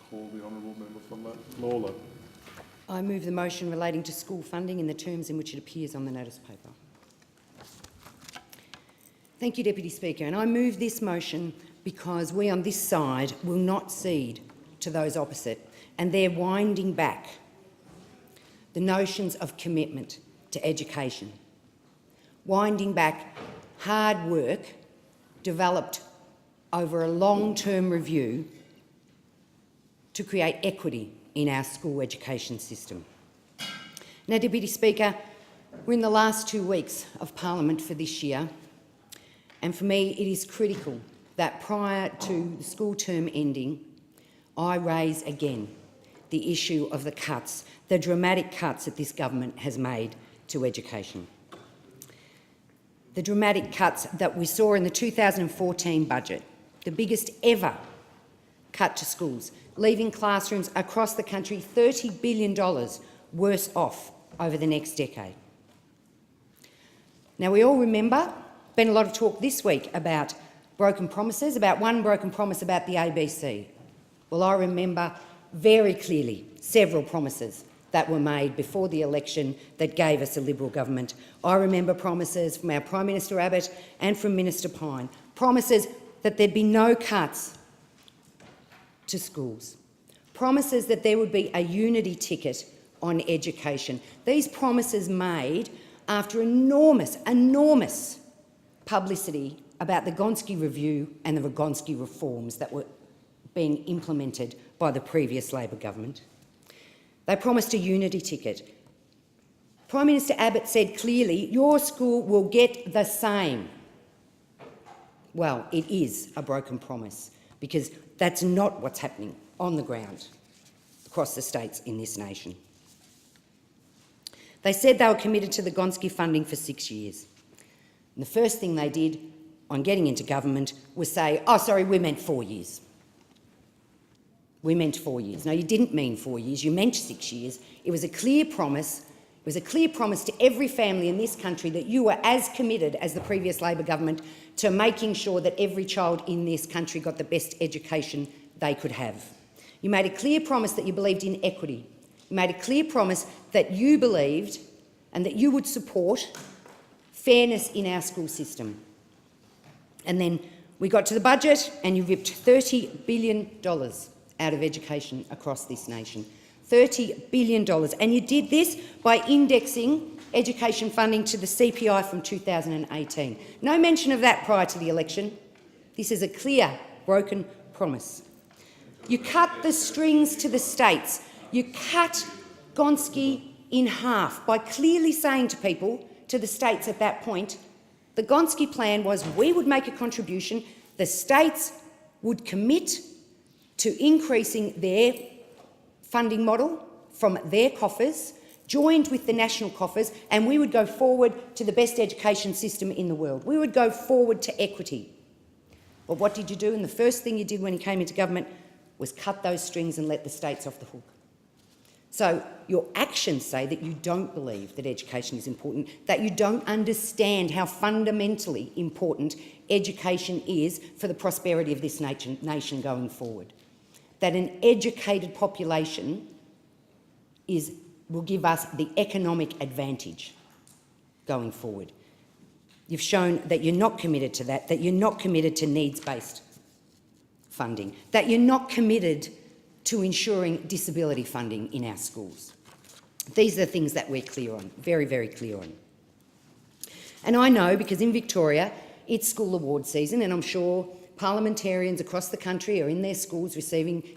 Call the honourable member from Lawler. I move the motion relating to school funding in the terms in which it appears on the notice paper. Thank you, Deputy Speaker. And I move this motion because we on this side will not cede to those opposite, and they're winding back the notions of commitment to education, winding back hard work developed over a long-term review to create equity in our school education system. Now, Deputy Speaker, we're in the last 2 weeks of Parliament for this year, and for me it is critical that prior to the school term ending, I raise again the issue of the cuts, the dramatic cuts that this government has made to education. The dramatic cuts that we saw in the 2014 budget, the biggest ever cut to schools, leaving classrooms across the country $30 billion worse off over the next decade. Now, we all remember, been a lot of talk this week about broken promises, about one broken promise about the ABC. Well, I remember very clearly several promises that were made before the election that gave us a Liberal government. I remember promises from our Prime Minister Abbott and from Minister Pyne, promises that there'd be no cuts to schools, promises that there would be a unity ticket on education. These promises made after enormous publicity about the Gonski Review and the Gonski reforms that were being implemented by the previous Labor government. They promised a unity ticket. Prime Minister Abbott said clearly, your school will get the same. Well, it is a broken promise because that's not what's happening on the ground across the states in this nation. They said they were committed to the Gonski funding for 6 years. And the first thing they did on getting into government was say, oh, sorry, we meant 4 years. We meant 4 years. No, you didn't mean 4 years, you meant 6 years. It was a clear promise. It was a clear promise to every family in this country that you were as committed as the previous Labor government to making sure that every child in this country got the best education they could have. You made a clear promise that you believed in equity. You made a clear promise that you believed and that you would support fairness in our school system. And then we got to the budget and you ripped $30 billion out of education across this nation. $30 billion. And you did this by indexing education funding to the CPI from 2018. No mention of that prior to the election. This is a clear, broken promise. You cut the strings to the states. You cut Gonski in half by clearly saying to people, to the states at that point, the Gonski plan was we would make a contribution, the states would commit to increasing their funding model from their coffers, joined with the national coffers, and we would go forward to the best education system in the world. We would go forward to equity. Well, what did you do? And the first thing you did when you came into government was cut those strings and let the states off the hook. So your actions say that you don't believe that education is important, that you don't understand how fundamentally important education is for the prosperity of this nation going forward. That an educated population will give us the economic advantage going forward. You've shown that you're not committed to that you're not committed to needs-based funding, that you're not committed to ensuring disability funding in our schools. These are the things that we're clear on, very, very clear on. And I know because in Victoria it's school award season, and I'm sure parliamentarians across the country are in their schools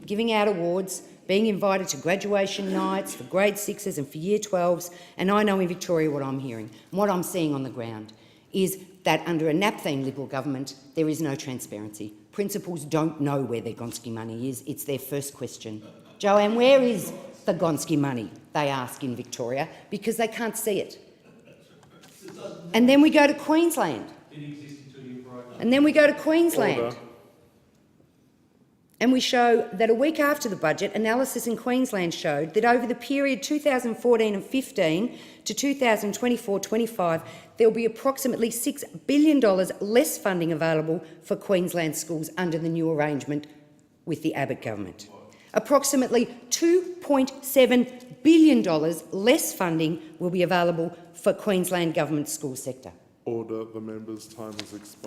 giving out awards, being invited to graduation nights for grade 6s and for year 12s, and I know in Victoria what I'm hearing and what I'm seeing on the ground is that under a NAP-themed Liberal government there is no transparency. Principals don't know where their Gonski money is. It's their first question. Joanne, where is the Gonski money? They ask in Victoria because they can't see it. And then we go to Queensland. And then we go to Queensland. Order. And we show that a week after the budget, analysis in Queensland showed that over the period 2014 and 15 to 2024-25, there will be approximately $6 billion less funding available for Queensland schools under the new arrangement with the Abbott government. Approximately $2.7 billion less funding will be available for Queensland Government school sector. Order. The member's time has expired.